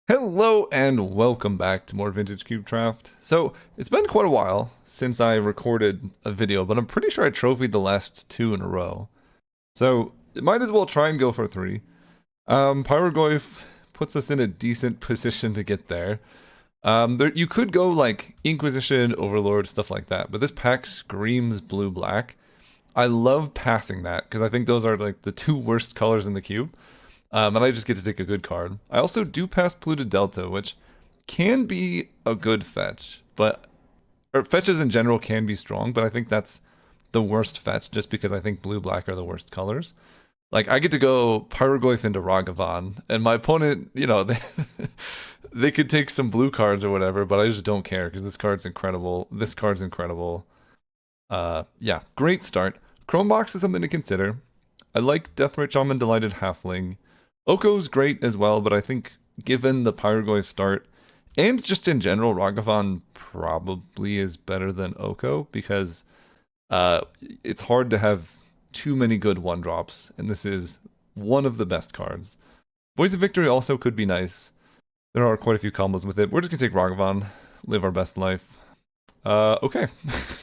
Hello and welcome back to more Vintage Cube Draft. So, it's been quite a while since I recorded a video, but I'm pretty sure I trophied the last two in a row. So, it might as well try and go for three. Pyrogoyf puts us in a decent position to get there. You could go like Inquisition, Overlord, stuff like that, but this pack screams blue-black. I love passing that, because I think those are like the two worst colors in the cube. And I just get to take a good card. I also do pass Polluted Delta, which can be a good fetch, but or fetches in general can be strong, but I think that's the worst fetch just because I think blue-black are the worst colors. Like, I get to go Pyrogoyf into Ragavan, and my opponent, they could take some blue cards or whatever, but I just don't care because this card's incredible. This card's incredible. Yeah, great start. Chrome Box is something to consider. I like Deathrite Shaman, Delighted Halfling. Oko's great as well, but I think given the Pyrogoyf start, and just in general, Ragavan probably is better than Oko because it's hard to have too many good one-drops, and this is one of the best cards. Voice of Victory also could be nice. There are quite a few combos with it. We're just going to take Ragavan, live our best life. Okay.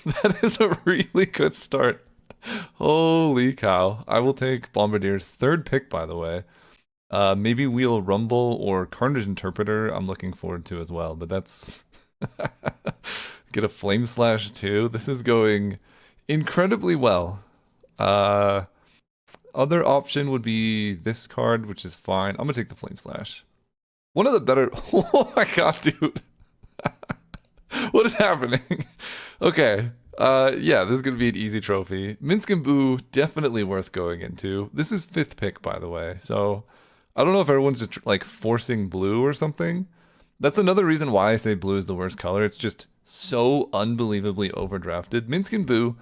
That is a really good start. Holy cow. I will take Bombardier's third pick, by the way. Maybe Wheel Rumble or Carnage Interpreter I'm looking forward to as well, but that's... Get a Flame Slash too. This is going incredibly well. Other option would be this card, which is fine. I'm gonna take the Flame Slash. One of the better... Oh my god, dude. What is happening? Okay. Yeah, this is gonna be an easy trophy. MINSC and Boo, definitely worth going into. This is 5th pick, by the way, so... I don't know if everyone's just like forcing blue or something. That's another reason why I say blue is the worst color. It's just so unbelievably overdrafted. MINSC and Boo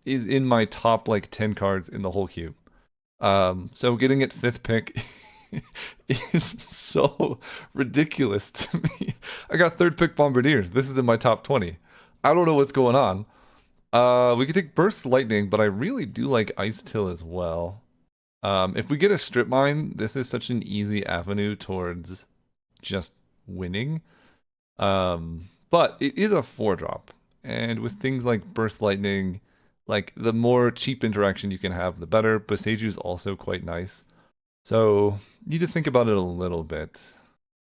is in my top like 10 cards in the whole cube. So getting it 5th pick is so ridiculous to me. I got 3rd pick Bombardiers. This is in my top 20. I don't know what's going on. We could take Burst Lightning, but I really do like Ice Till as well. If we get a Strip Mine, this is such an easy avenue towards just winning. But it is a 4-drop. And with things like Burst Lightning, like the more cheap interaction you can have, the better. Boseiju is also quite nice. So, need to think about it a little bit.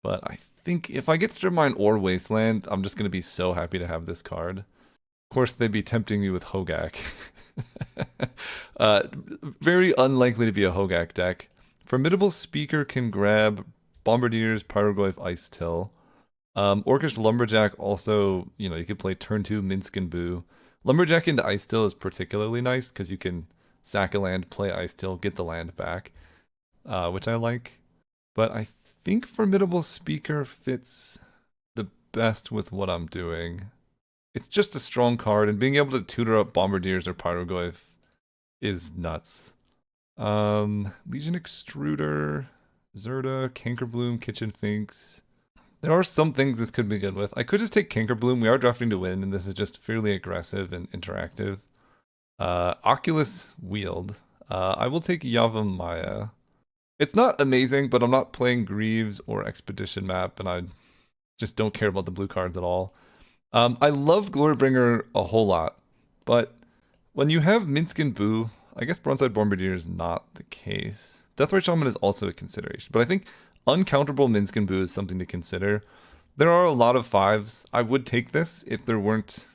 But I think if I get Strip Mine or Wasteland, I'm just going to be so happy to have this card. Of course, they'd be tempting me with Hogak. Very unlikely to be a Hogak deck. Formidable Speaker can grab Bombardiers, Pyrogoyf, Ice Till. Orcish Lumberjack also, you could play turn 2 MINSC and Boo. Lumberjack into Ice Till is particularly nice because you can sack a land, play Ice Till, get the land back, which I like. But I think Formidable Speaker fits the best with what I'm doing. It's just a strong card, and being able to tutor up Bombardiers or Pyrogoyf is nuts. Legion Extruder, Zerda, Cankerbloom, Kitchen Finks. There are some things this could be good with. I could just take Cankerbloom. We are drafting to win, and this is just fairly aggressive and interactive. Oculus Wield. I will take Yavimaya. It's not amazing, but I'm not playing Greaves or Expedition Map, and I just don't care about the blue cards at all. I love Glorybringer a whole lot, but when you have MINSC and Boo, I guess Bronzeside Bombardier is not the case. Deathrite Shaman is also a consideration, but I think uncounterable MINSC and Boo is something to consider. There are a lot of 5s. I would take this if there weren't,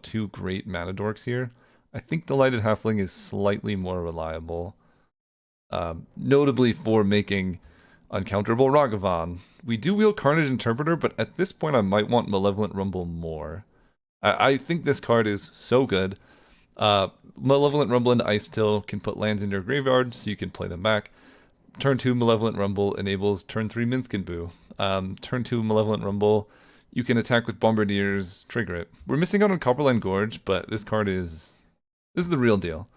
two great mana dorks here. I think Delighted Halfling is slightly more reliable, notably for making uncounterable Ragavan. We do wheel Carnage Interpreter, but at this point I might want Malevolent Rumble more. I think this card is so good. Malevolent Rumble into Ice Till can put lands in your graveyard, so you can play them back. Turn 2 Malevolent Rumble enables turn 3 MINSC and Boo. Turn 2 Malevolent Rumble, you can attack with Bombardiers, trigger it. We're missing out on Copperline Gorge, but this card is... This is the real deal.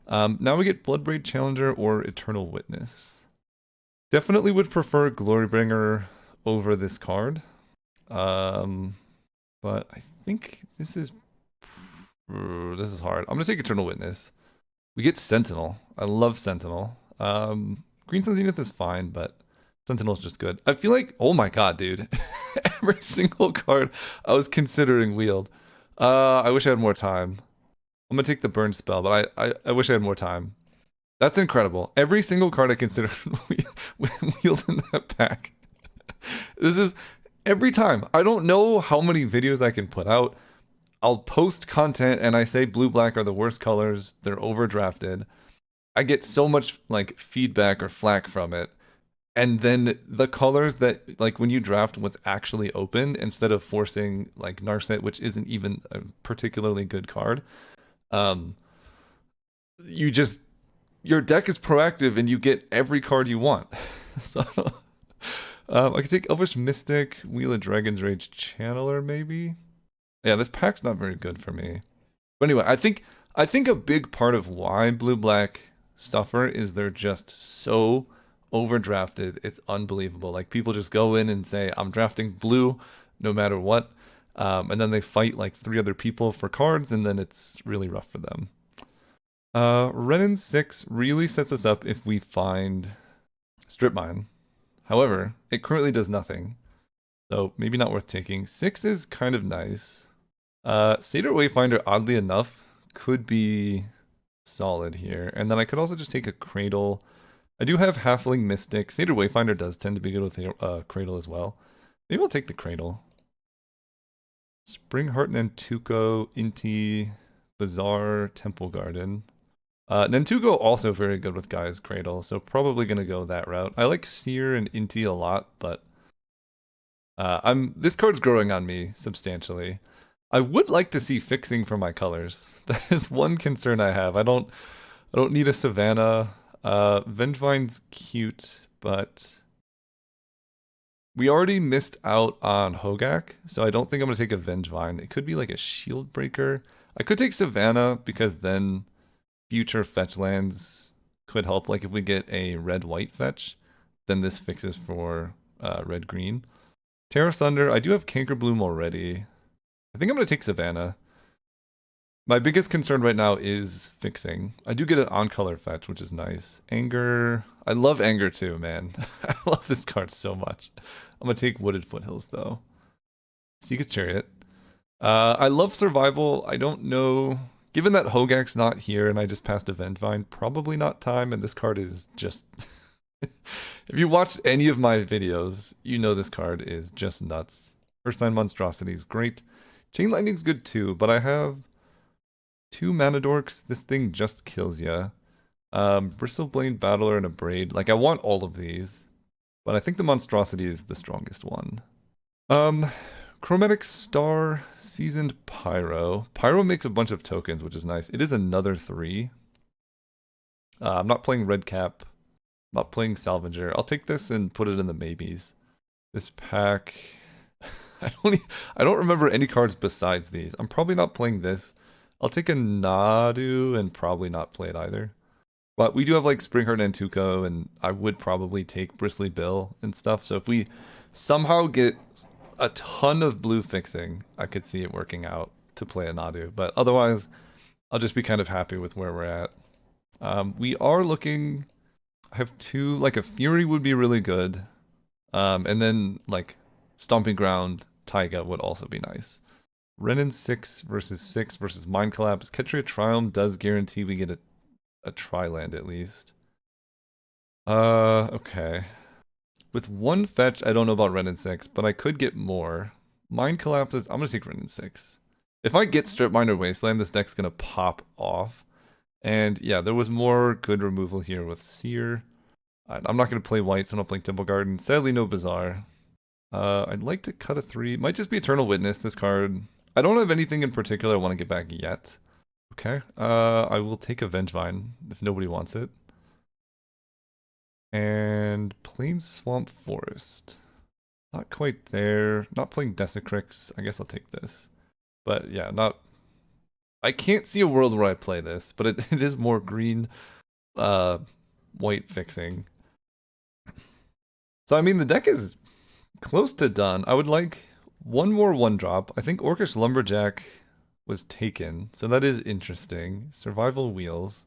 Now we get Bloodbraid Challenger or Eternal Witness. Definitely would prefer Glorybringer over this card. But I think this is hard. I'm gonna take Eternal Witness. We get Sentinel. I love Sentinel. Green Sun Zenith is fine, but Sentinel's just good. I feel like, oh my god, dude. Every single card I was considering wheeled. I wish I had more time. I'm gonna take the burn spell, but I wish I had more time. That's incredible. Every single card I considered wheeled in that pack. This is every time. I don't know how many videos I can put out. I'll post content and I say blue black are the worst colors. They're overdrafted. I get so much like feedback or flack from it. And then the colors that like when you draft what's actually open instead of forcing like Narset, which isn't even a particularly good card, you just your deck is proactive and you get every card you want. So I could take Elvish Mystic, Wheel of Dragon's Rage Channeler, maybe. Yeah, this pack's not very good for me. But anyway, I think a big part of why blue black suffer is they're just so overdrafted. It's unbelievable. Like people just go in and say, I'm drafting blue no matter what. And then they fight like 3 other people for cards, and then it's really rough for them. Renin 6 really sets us up if we find Strip Mine. However, it currently does nothing. So maybe not worth taking. 6 is kind of nice. Satyr Wayfinder, oddly enough, could be solid here. And then I could also just take a Cradle. I do have Halfling Mystic. Satyr Wayfinder does tend to be good with Cradle as well. Maybe I'll take the Cradle. Springheart Nantuko, Inti, Bazaar, Temple Garden. Nantuko also very good with Guy's Cradle, so probably gonna go that route. I like Seer and Inti a lot, but this card's growing on me substantially. I would like to see fixing for my colors. That is one concern I have. I don't need a Savannah. Vengevine's cute, but we already missed out on Hogak, so I don't think I'm gonna take a Vengevine. It could be like a Shield Breaker. I could take Savannah because then future fetch lands could help. Like if we get a red-white fetch, then this fixes for red-green. Terra Sunder, I do have Cankerbloom already. I think I'm going to take Savannah. My biggest concern right now is fixing. I do get an on-color fetch, which is nice. Anger, I love Anger too, man. I love this card so much. I'm going to take Wooded Foothills though. Seek's Chariot. I love Survival. I don't know. Given that Hogak's not here and I just passed a Vengevine, probably not time, and this card is just... If you watched any of my videos, you know this card is just nuts. First Line Monstrosity is great. Chain Lightning's good too, but I have 2 Mana Dorks. This thing just kills ya. Bristleblade Battler and a Braid. Like, I want all of these, but I think the Monstrosity is the strongest one. Chromatic Star, Seasoned Pyro. Pyro makes a bunch of tokens, which is nice. It is another 3. I'm not playing Red Cap. I'm not playing Salvager. I'll take this and put it in the maybes. This pack... I don't remember any cards besides these. I'm probably not playing this. I'll take a Nadu and probably not play it either. But we do have like Springheart and Tuco, and I would probably take Bristly Bill and stuff. So if we somehow get a ton of blue fixing, I could see it working out to play a Nadu. But otherwise, I'll just be kind of happy with where we're at. We are looking... I have 2, like a Fury would be really good. And then like Stomping Ground, Taiga would also be nice. Renin 6 versus Mind Collapse. Ketria Triumph does guarantee we get a tri-land at least. Okay. With 1 fetch, I don't know about Renin 6, but I could get more. Mind Collapses, I'm gonna take Renin 6. If I get Strip Mine or Wasteland, this deck's gonna pop off. And yeah, there was more good removal here with Seer. I'm not gonna play white, so I'm not playing Temple Garden. Sadly, no Bazaar. I'd like to cut a 3. Might just be Eternal Witness, this card. I don't have anything in particular I want to get back yet. Okay. I will take a Vengevine if nobody wants it. And Plains Swamp Forest. Not quite there. Not playing Desecrix. I guess I'll take this. But yeah, not... I can't see a world where I play this, but it is more green, white fixing. So I mean, the deck is close to done. I would like one more 1-drop. I think Orcish Lumberjack was taken, so that is interesting. Survival Wheels.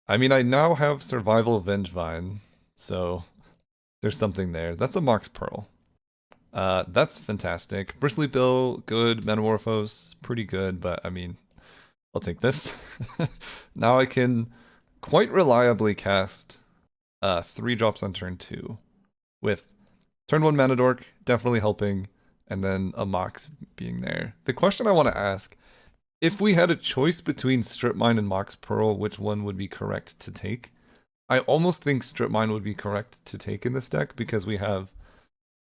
I mean, I now have Survival Vengevine, so there's something there. That's a Mox Pearl. That's fantastic. Bristly Bill, good. Metamorphose, pretty good, but I mean, I'll take this. Now I can quite reliably cast 3 drops on turn 2 with turn 1 Mana Dork definitely helping, and then a Mox being there. The question I want to ask, if we had a choice between Strip Mine and Mox Pearl, which one would be correct to take? I almost think Strip Mine would be correct to take in this deck because we have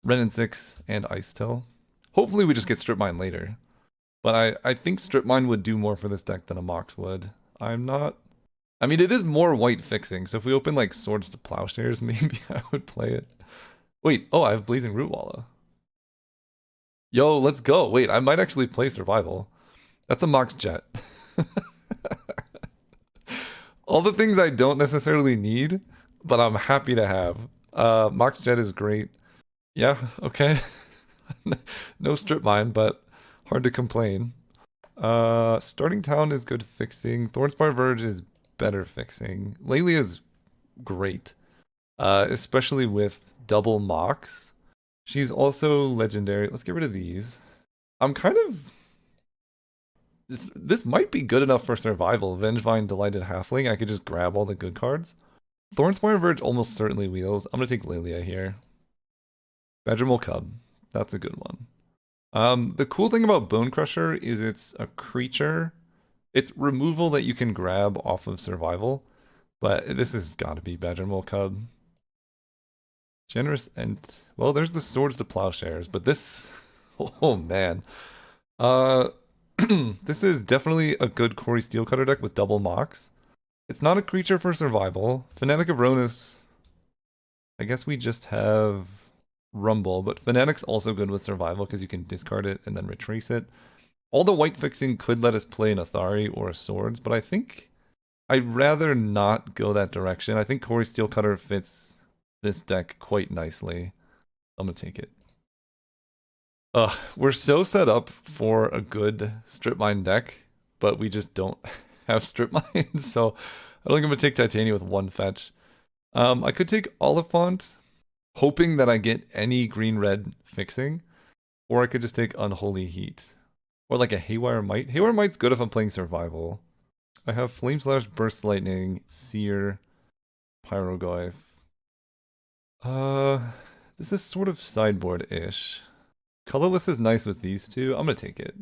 Renin 6 and Ice Till. Hopefully we just get Strip Mine later. But I think Strip Mine would do more for this deck than a Mox would. I'm not... I mean, it is more white fixing, so if we open like Swords to Plowshares, maybe I would play it. Wait, oh, I have Blazing Rootwalla. Yo, let's go. Wait, I might actually play Survival. That's a Mox Jet. All the things I don't necessarily need, but I'm happy to have. Mox Jet is great. Yeah, okay. No Strip Mine, but hard to complain. Starting Town is good fixing. Thornspire Verge is better fixing. Lelia is great, especially with double Mox. She's also legendary. Let's get rid of these. I'm kind of... This might be good enough for survival. Vengevine, Delighted Halfling. I could just grab all the good cards. Thornspire Verge almost certainly wheels. I'm going to take Lelia here. Badgermole Cub. That's a good one. The cool thing about Bone Crusher is it's a creature. It's removal that you can grab off of survival. But this has got to be Badgermole Cub. Generous and... Well, there's the Swords to Plowshares, but this... Oh, man. This is definitely a good Corey Steelcutter deck with double Mox. It's not a creature for survival. Fanatic of Ronus. I guess we just have Rumble, but Fanatic's also good with survival because you can discard it and then retrace it. All the white fixing could let us play an Athari or a Swords, but I think I'd rather not go that direction. I think Corey Steelcutter fits this deck quite nicely. I'm gonna take it. We're so set up for a good Strip Mine deck, but we just don't have Strip Mine, so I don't think I'm gonna take Titania with 1 fetch. I could take Oliphant, hoping that I get any green-red fixing, or I could just take Unholy Heat. Or like a Haywire Might. Haywire Might's good if I'm playing Survival. I have Flame Slash, Burst Lightning, Seer, Pyrogoyf. This is sort of sideboard-ish. Colorless is nice with these two. I'm gonna take it.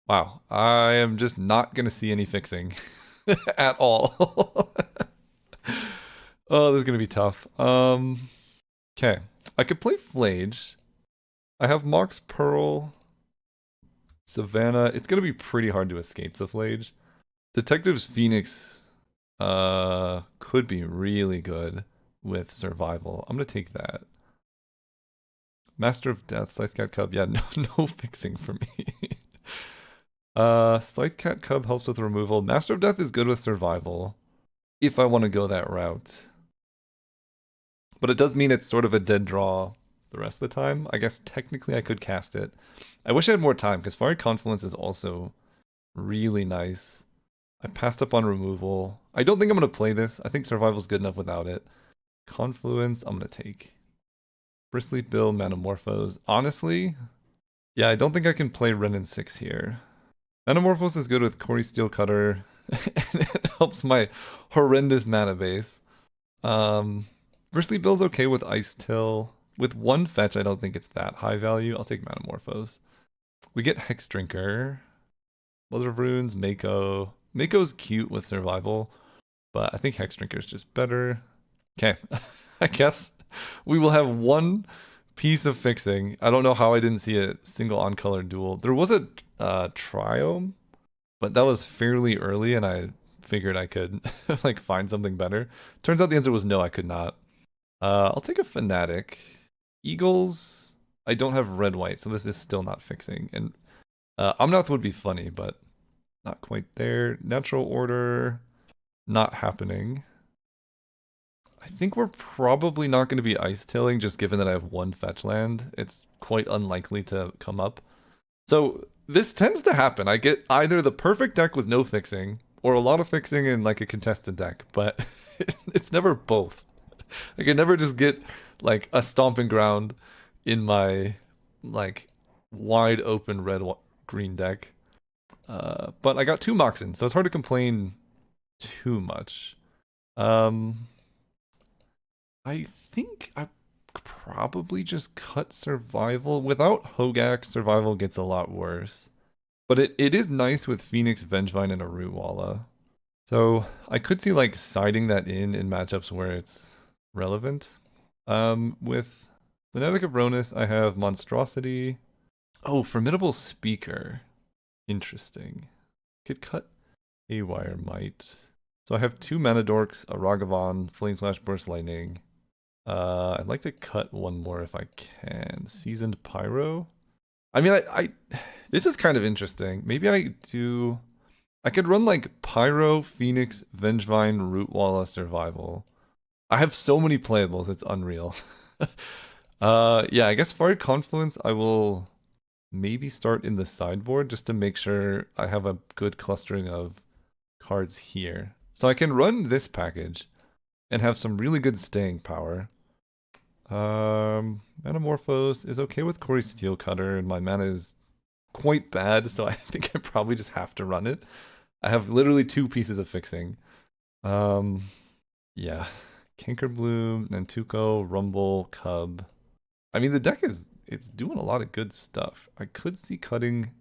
Wow, I am just not gonna see any fixing at all. Oh, this is gonna be tough. Okay, I could play Flage. I have Mox Pearl, Savannah. It's gonna be pretty hard to escape the Flage. Detective's Phoenix could be really good with survival. I'm gonna take that. Master of Death, Scythecat Cub. Yeah, no fixing for me. Scythecat Cub helps with removal. Master of Death is good with survival if I want to go that route. But it does mean it's sort of a dead draw the rest of the time. I guess technically I could cast it. I wish I had more time because Fiery Confluence is also really nice. I passed up on removal. I don't think I'm going to play this. I think survival's good enough without it. Confluence, I'm going to take. Bristly Bill, Metamorphose. Honestly, yeah, I don't think I can play Renin 6 here. Metamorphose is good with Corey Steelcutter, and it helps my horrendous mana base. Bristly Bill's okay with Ice Till. With 1 fetch, I don't think it's that high value. I'll take Metamorphose. We get Hex Drinker, Mother of Runes, Mako. Mako's cute with survival, but I think Hex Drinker is just better. Okay, I guess we will have 1 piece of fixing. I don't know how I didn't see a single on-color duel. There was a Triome, but that was fairly early, and I figured I could like find something better. Turns out the answer was no, I could not. I'll take a Fanatic. Eagles, I don't have red-white, so this is still not fixing. And Omnath would be funny, but not quite there. Natural Order, not happening. I think we're probably not going to be Ice Tilling, just given that I have 1 fetch land. It's quite unlikely to come up. So this tends to happen. I get either the perfect deck with no fixing, or a lot of fixing in like a contested deck, but it's never both. I can never just get like a stomping ground in my like wide open green deck. But I got 2 MOX in, so it's hard to complain too much. I think I probably just cut survival. Without Hogak, survival gets a lot worse. But it is nice with Phoenix, Vengevine, and a Rootwalla. So I could see like siding that in matchups where it's relevant. With Fanatic of Ronus, I have Monstrosity. Oh, Formidable Speaker. Interesting. Could cut Haywire Might. So I have 2 Mana Dorks, a Ragavan, Flame Slash, Burst Lightning. I'd like to cut one more if I can. Seasoned Pyro. I mean, I this is kind of interesting. Maybe I could run like Pyro, Phoenix, Vengevine, Rootwalla, Survival. I have so many playables, it's unreal. Yeah, I guess Fiery Confluence I will maybe start in the sideboard just to make sure I have a good clustering of cards here. So I can run this package and have some really good staying power. Metamorphose is okay with Corey Steelcutter, and my mana is quite bad, so I think I probably just have to run it. I have literally 2 pieces of fixing. Yeah. Cankerbloom, Nantuko, Rumble, Cub. I mean, the deck it's doing a lot of good stuff. I could see cutting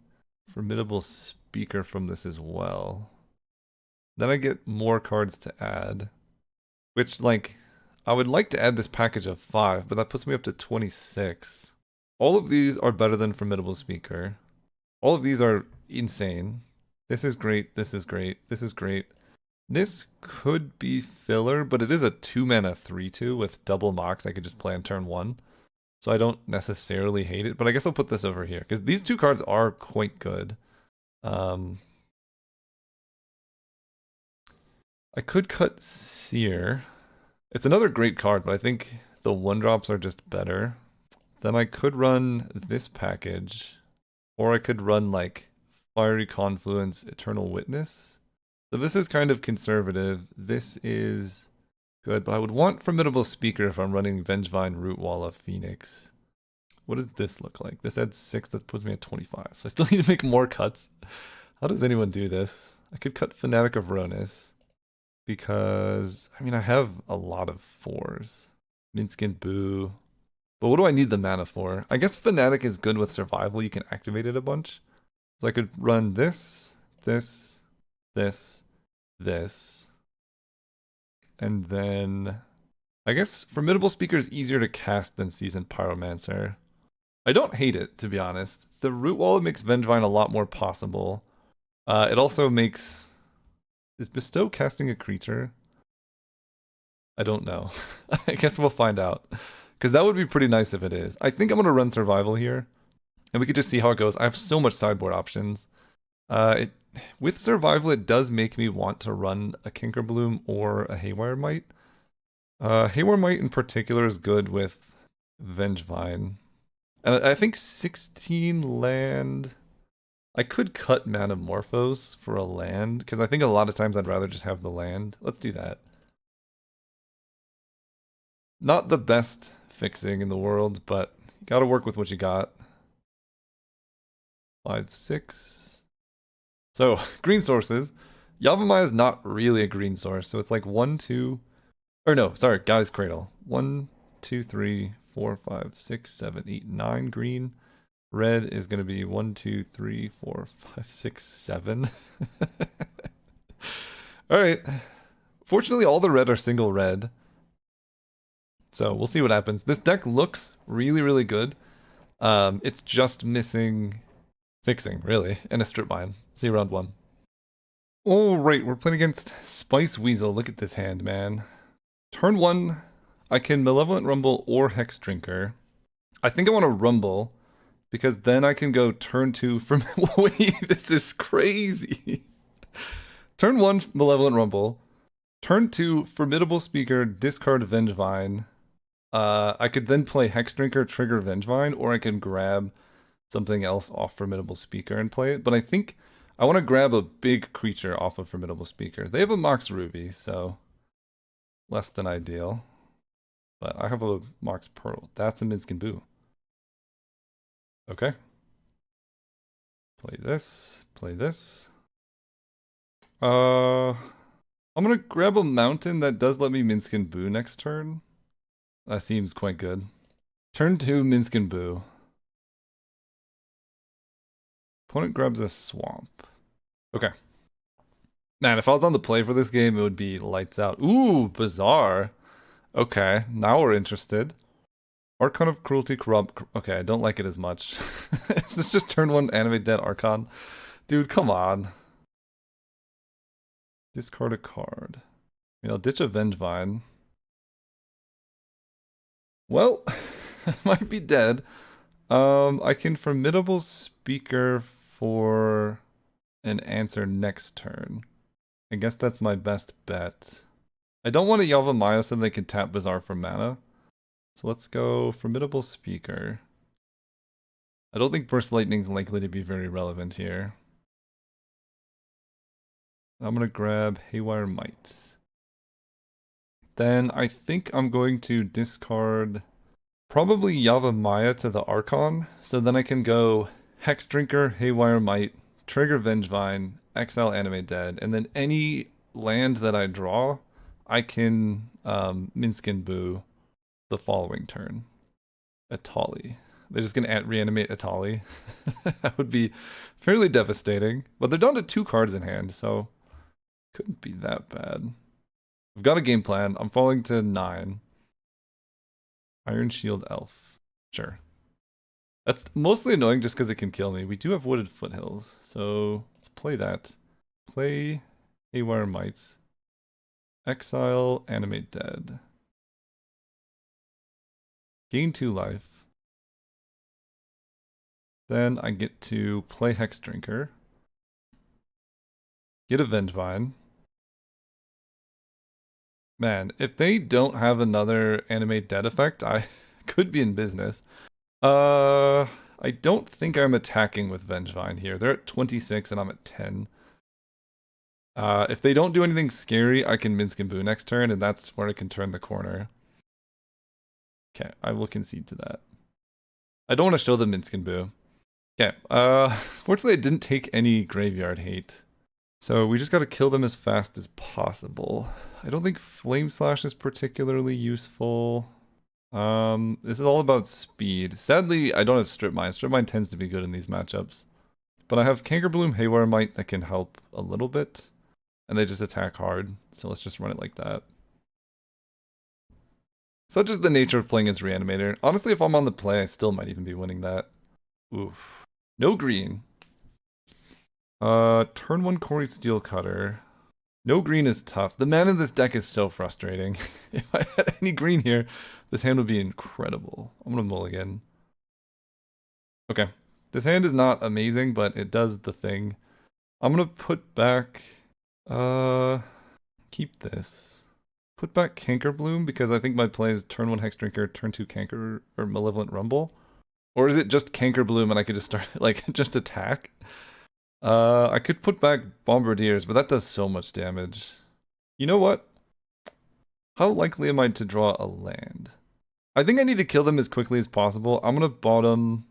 Formidable Speaker from this as well. Then I get more cards to add, which, like, I would like to add this package of 5, but that puts me up to 26. All of these are better than Formidable Speaker. All of these are insane. This is great, this is great, this is great. This could be filler, but it is a 2-mana 3/2 with double MOX I could just play on turn 1. So I don't necessarily hate it, but I guess I'll put this over here, because these 2 cards are quite good. I could cut Seer. It's another great card, but I think the 1-drops are just better. Then I could run this package, or I could run like Fiery Confluence, Eternal Witness. So this is kind of conservative. This is good, but I would want Formidable Speaker if I'm running Vengevine, Rootwalla, Phoenix. What does this look like? This adds 6, that puts me at 25. So I still need to make more cuts. How does anyone do this? I could cut Fanatic of Ronus, because, I mean, I have a lot of 4s. MINSC and Boo. But what do I need the mana for? I guess Fanatic is good with survival. You can activate it a bunch. So I could run this, this, this, this. And then I guess Formidable Speaker is easier to cast than Seasoned Pyromancer. I don't hate it, to be honest. The Rootwalla makes Vengevine a lot more possible. It also makes... Is Bestow casting a creature? I don't know. I guess we'll find out. Because that would be pretty nice if it is. I think I'm going to run Survival here. And we could just see how it goes. I have so much sideboard options. With Survival, it does make me want to run a Cankerbloom or a Haywire Might. Haywire Might in particular is good with Vengevine. And I think 16 land... I could cut Metamorphose for a land, because I think a lot of times I'd rather just have the land. Let's do that. Not the best fixing in the world, but you gotta work with what you got. 5, 6. So, green sources. Yavimaya is not really a green source, so it's like 1, 2... Or no, sorry, Guy's Cradle. 1, 2, 3, 4, 5, 6, 7, 8, 9 green. Red is going to be 1, 2, 3, 4, 5, 6, 7. Alright. Fortunately, all the red are single red. So we'll see what happens. This deck looks really, really good. It's just missing fixing, really, and a strip mine. See you round 1. Alright, we're playing against Spice Weasel. Look at this hand, man. Turn 1, I can Malevolent Rumble or Hex Drinker. I think I want to Rumble, because then I can go turn 2 from... Wait, this is crazy. Turn 1, Malevolent Rumble. Turn 2, Formidable Speaker, discard Vengevine. I could then play Hex Drinker, trigger Vengevine, or I can grab something else off Formidable Speaker and play it. But I think I want to grab a big creature off of Formidable Speaker. They have a Mox Ruby, so less than ideal. But I have a MOX Pearl. That's a MINSC and Boo. Okay. Play this. Play this. I'm gonna grab a mountain that does let me MINSC and Boo next turn. That seems quite good. Turn 2, MINSC and Boo. Opponent grabs a swamp. Okay. Man, if I was on the play for this game, it would be lights out. Ooh, bizarre. Okay, now we're interested. Archon of Cruelty Corrupt. Okay, I don't like it as much. Is this just turn 1 animate dead Archon? Dude, come on. Discard a card. I'll ditch a Vengevine. Well, I might be dead. I can Formidable Speaker for an answer next turn. I guess that's my best bet. I don't want to Yavimaya so they can tap Bazaar for mana. So let's go Formidable Speaker. I don't think Burst Lightning's likely to be very relevant here. I'm gonna grab Haywire Might. Then I think I'm going to discard probably Yavimaya to the Archon, so then I can go Hex Drinker, Haywire Might, trigger Vengevine, exile Animate Dead, and then any land that I draw, I can MINSC and Boo the following turn. Atali. They're just gonna reanimate Atali. That would be fairly devastating. But they're down to 2 cards in hand, so couldn't be that bad. I've got a game plan. I'm falling to 9. Iron Shield Elf. Sure. That's mostly annoying just because it can kill me. We do have Wooded Foothills, so let's play that. Play Haywire Might. Exile, Animate Dead. Gain 2 life. Then I get to play Hex Drinker. Get a Vengevine. Man, if they don't have another Animate Dead effect, I could be in business. I don't think I'm attacking with Vengevine here. They're at 26 and I'm at 10. If they don't do anything scary, I can MINSC and Boo next turn, and that's where I can turn the corner. Okay, I will concede to that. I don't want to show them MINSC and Boo. Okay, fortunately I didn't take any graveyard hate. So we just gotta kill them as fast as possible. I don't think Flame Slash is particularly useful. This is all about speed. Sadly, I don't have Strip Mine. Strip Mine tends to be good in these matchups. But I have Cankerbloom, Haywire Might that can help a little bit. And they just attack hard, so let's just run it like that. Such is the nature of playing as Reanimator. Honestly, if I'm on the play, I still might even be winning that. Oof. No green. Turn 1 Corey Steelcutter. No green is tough. The mana in this deck is so frustrating. If I had any green here, this hand would be incredible. I'm gonna mulligan. Okay. This hand is not amazing, but it does the thing. I'm gonna put back... keep this. Put back Cankerbloom, because I think my play is turn 1 Hex Drinker, turn 2 Canker, or Malevolent Rumble. Or is it just Cankerbloom and I could just start, like, just attack? I could put back Bombardiers, but that does so much damage. You know what? How likely am I to draw a land? I think I need to kill them as quickly as possible. I'm gonna bottom...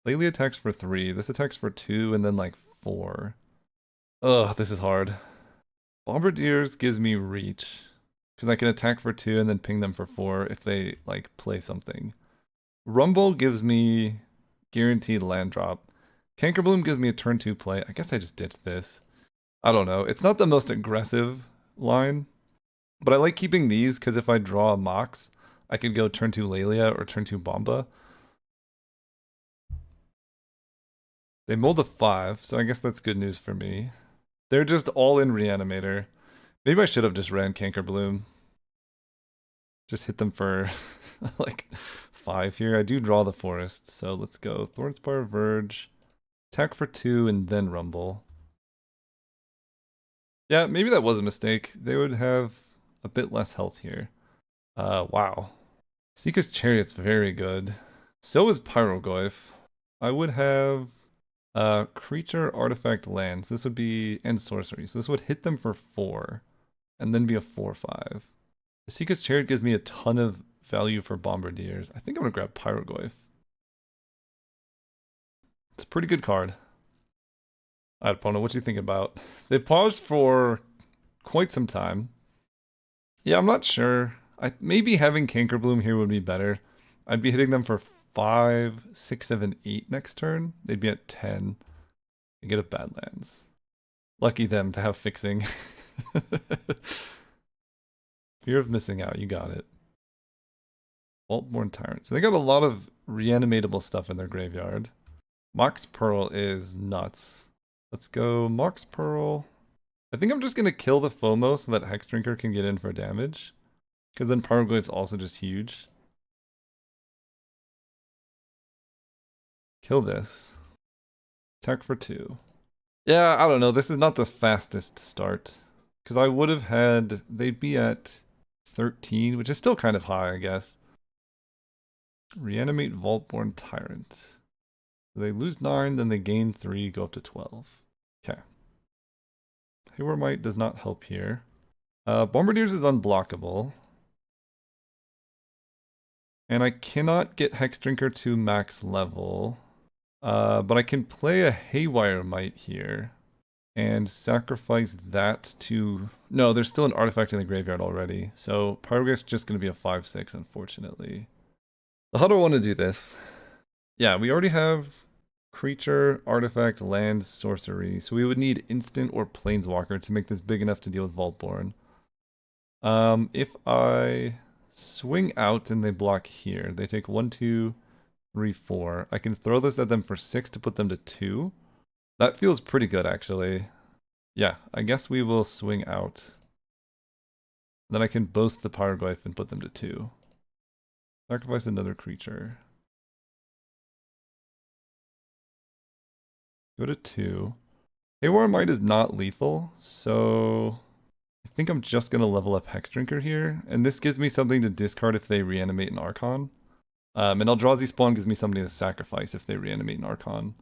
Lately attacks for 3, this attacks for 2, and then like 4. Ugh, this is hard. Bombardiers gives me reach, because I can attack for 2 and then ping them for 4 if they, like, play something. Rumble gives me guaranteed land drop. Cankerbloom gives me a turn 2 play. I guess I just ditched this. I don't know. It's not the most aggressive line, but I like keeping these because if I draw a Mox, I could go turn 2 Lelia or turn 2 Bomba. They mulled a 5, so I guess that's good news for me. They're just all in Reanimator. Maybe I should have just ran Cankerbloom. Just hit them for like 5 here. I do draw the forest, so let's go. Thornspire, Verge, attack for 2, and then Rumble. Yeah, maybe that was a mistake. They would have a bit less health here. Wow. Seeka's Chariot's very good. So is Pyrogoyf. I would have creature, artifact, lands. This would be, and sorcery. So this would hit them for 4, and then be a 4/5. The Seeka's Chariot gives me a ton of value for Bombardiers. I think I'm gonna grab Pyrogoyf. It's a pretty good card. I don't know what you think about. They paused for quite some time. Yeah, I'm not sure. Maybe having Cankerbloom here would be better. I'd be hitting them for 5, 6, 7, 8 next turn. They'd be at 10. They get a Badlands. Lucky them to have fixing. Fear of missing out, you got it. Vaultborn Tyrant. So they got a lot of reanimatable stuff in their graveyard. Mox Pearl is nuts. Let's go Mox Pearl. I think I'm just going to kill the FOMO so that Hex Drinker can get in for damage. Because then Pyrogoyf's also just huge. Kill this. Attack for 2. Yeah, I don't know. This is not the fastest start. Because I would have had... They'd be at 13, which is still kind of high, I guess. Reanimate Vaultborn Tyrant. So they lose 9, then they gain 3, go up to 12. Okay. Haywire Might does not help here. Bombardiers is unblockable. And I cannot get Hex Drinker to max level. But I can play a Haywire Might here. And sacrifice that to... No, there's still an artifact in the graveyard already. So Pyrogoyf's just going to be a 5-6, unfortunately. How do I want to do this? Yeah, we already have creature, artifact, land, sorcery. So we would need instant or planeswalker to make this big enough to deal with Vaultborn. If I swing out and they block here, they take 1, 2, 3, 4. I can throw this at them for 6 to put them to 2. That feels pretty good, actually. Yeah, I guess we will swing out. Then I can boast the Pyrogoyf and put them to 2. Sacrifice another creature. Go to 2. Haywire Might is not lethal, so I think I'm just going to level up Hex Drinker here. And this gives me something to discard if they reanimate an Archon. And Eldrazi Spawn gives me something to sacrifice if they reanimate an Archon.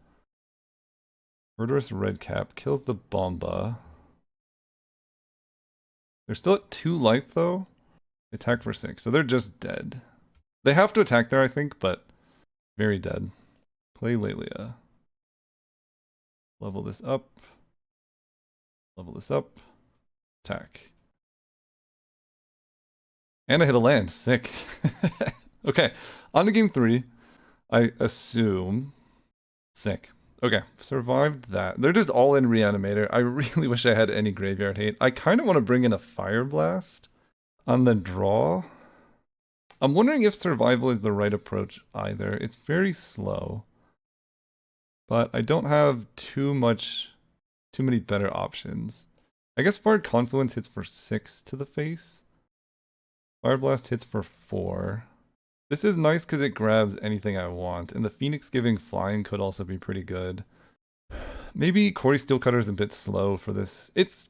Murderous Redcap kills the Bomba. They're still at 2 life, though. Attack for 6, so they're just dead. They have to attack there, I think, but very dead. Play Lelia. Level this up. Level this up. Attack. And I hit a land. Sick. Okay, on to game 3. I assume. Sick. Okay, survived that. They're just all in Reanimator. I really wish I had any graveyard hate. I kind of want to bring in a Fire Blast on the draw. I'm wondering if survival is the right approach either. It's very slow. But I don't have too many better options. I guess Fire Confluence hits for 6 to the face. Fire Blast hits for 4. This is nice because it grabs anything I want, and the Phoenix giving flying could also be pretty good. Maybe Corey Steelcutter is a bit slow for this. It's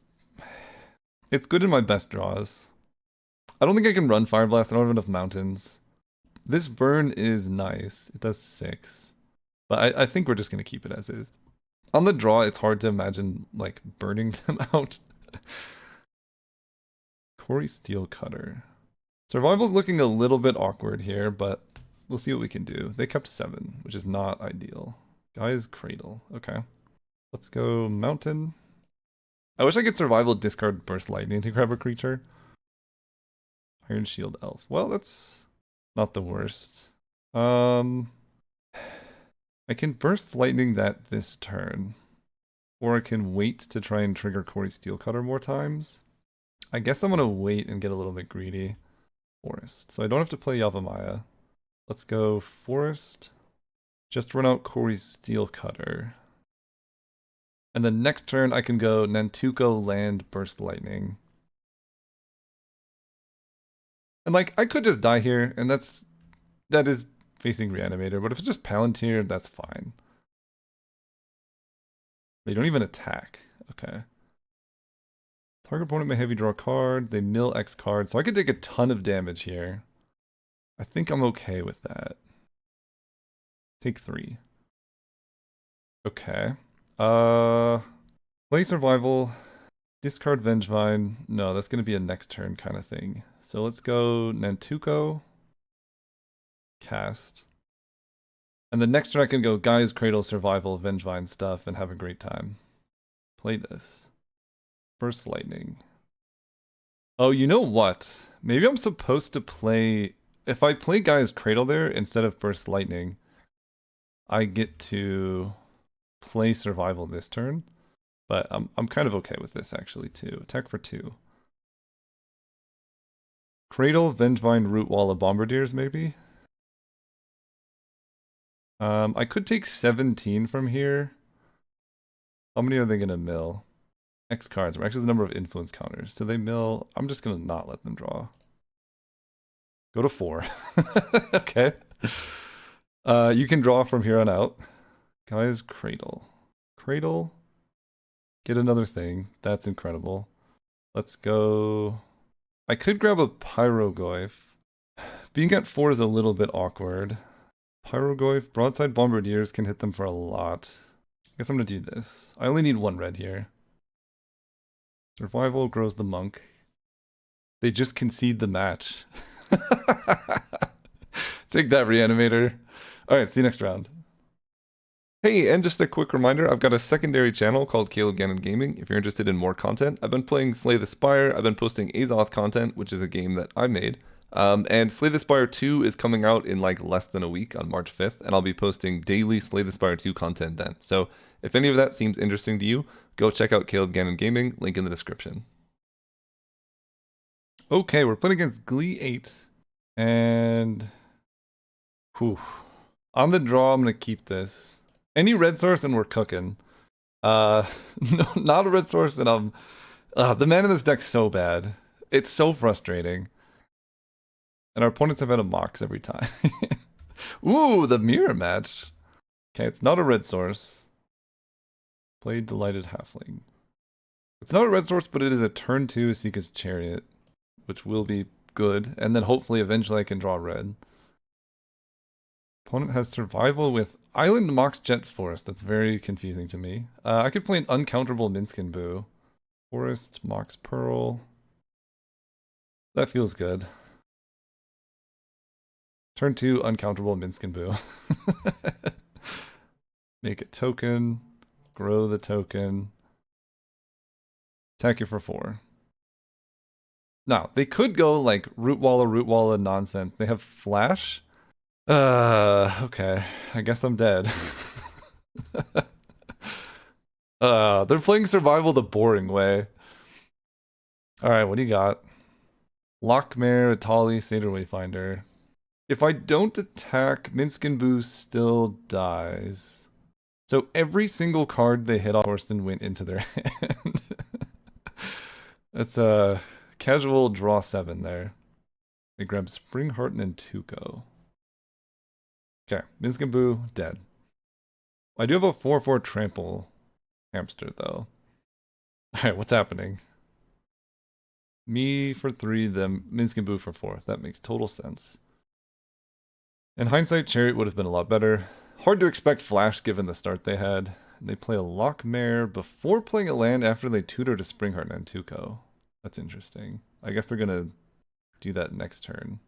good in my best draws. I don't think I can run Fire Blast. I don't have enough mountains. This burn is nice. It does 6. But I think we're just going to keep it as is. On the draw, it's hard to imagine, like, burning them out. Corey Steelcutter. Survival's looking a little bit awkward here, but we'll see what we can do. They kept 7, which is not ideal. Guy's Cradle. Okay. Let's go Mountain. I wish I could Survival discard Burst Lightning to grab a creature. Iron Shield Elf. Well, that's not the worst. I can Burst Lightning that this turn. Or I can wait to try and trigger Corey Steelcutter more times. I guess I'm going to wait and get a little bit greedy. Forest. So I don't have to play Yavimaya. Let's go Forest. Just run out Corey Steelcutter. And then next turn I can go Nantuko Land Burst Lightning. And like, I could just die here, and that is facing Reanimator, but if it's just Palantir, that's fine. They don't even attack. Okay. Target opponent may heavy draw a card. They mill X card. So I could take a ton of damage here. I think I'm okay with that. Take 3. Okay. Play Survival. Discard Vengevine. No, that's going to be a next turn kind of thing. So let's go Nantuko. cast. And the next turn I can go Gaia's Cradle, Survival, Vengevine stuff, and have a great time. Play this. Burst Lightning. Oh, you know what? Maybe I'm supposed to play... If I play Gaia's Cradle there instead of Burst Lightning, I get to play Survival this turn. But I'm kind of okay with this actually too. Attack for 2. Cradle, Vengevine, Root Wall of Bombardiers maybe? I could take 17 from here. How many are they gonna mill? X cards. X is the number of influence counters. So they mill. I'm just gonna not let them draw. Go to 4. Okay. You can draw from here on out. Guy's Cradle. Cradle. Get another thing. That's incredible. Let's go. I could grab a Pyrogoyf. Being at 4 is a little bit awkward. Pyrogoyf, Broadside Bombardiers can hit them for a lot. I guess I'm gonna do this. I only need 1 red here. Survival grows the monk. They just concede the match. Take that, Reanimator. Alright, see you next round. Hey, and just a quick reminder, I've got a secondary channel called Caleb Gannon Gaming if you're interested in more content. I've been playing Slay the Spire, I've been posting Azoth content, which is a game that I made. And Slay the Spire 2 is coming out in like less than a week on March 5th, and I'll be posting daily Slay the Spire 2 content then. So if any of that seems interesting to you, go check out Caleb Gannon Gaming, link in the description. Okay, we're playing against Glee 8, and... Whew. On the draw, I'm gonna keep this. Any red source and we're cooking. No, not a red source and I'm... the mana in this deck's so bad. It's so frustrating. And our opponents have had a MOX every time. Ooh, the mirror match. Okay, it's not a red source. Play Delighted Halfling. It's not a red source, but it is a turn 2 Asika's Chariot, which will be good. And then hopefully eventually I can draw red. Opponent has Survival with Island Mox Jet Forest. That's very confusing to me. I could play an uncounterable MINSC Boo. Forest, Mox Pearl. That feels good. Turn 2, uncountable MINSC Boo. Make a token. Grow the token. Attack you for 4. Now, they could go like Root Walla nonsense. They have Flash. Okay. I guess I'm dead. They're playing Survival the boring way. Alright, what do you got? Lockmare, Atali, Satyr Wayfinder. If I don't attack, MINSC Boo still dies. So every single card they hit off Thorsten went into their hand. That's a casual draw 7 there. They grab Springhearten and Tuco. Okay, MINSC Boo, dead. I do have a 4/4 trample hamster, though. Alright, what's happening? Me for 3, then MINSC Boo for 4. That makes total sense. In hindsight, Chariot would have been a lot better. Hard to expect Flash given the start they had. They play a Lockmare before playing a land after they tutored a Springhearten and Tuco. That's interesting. I guess they're gonna do that next turn.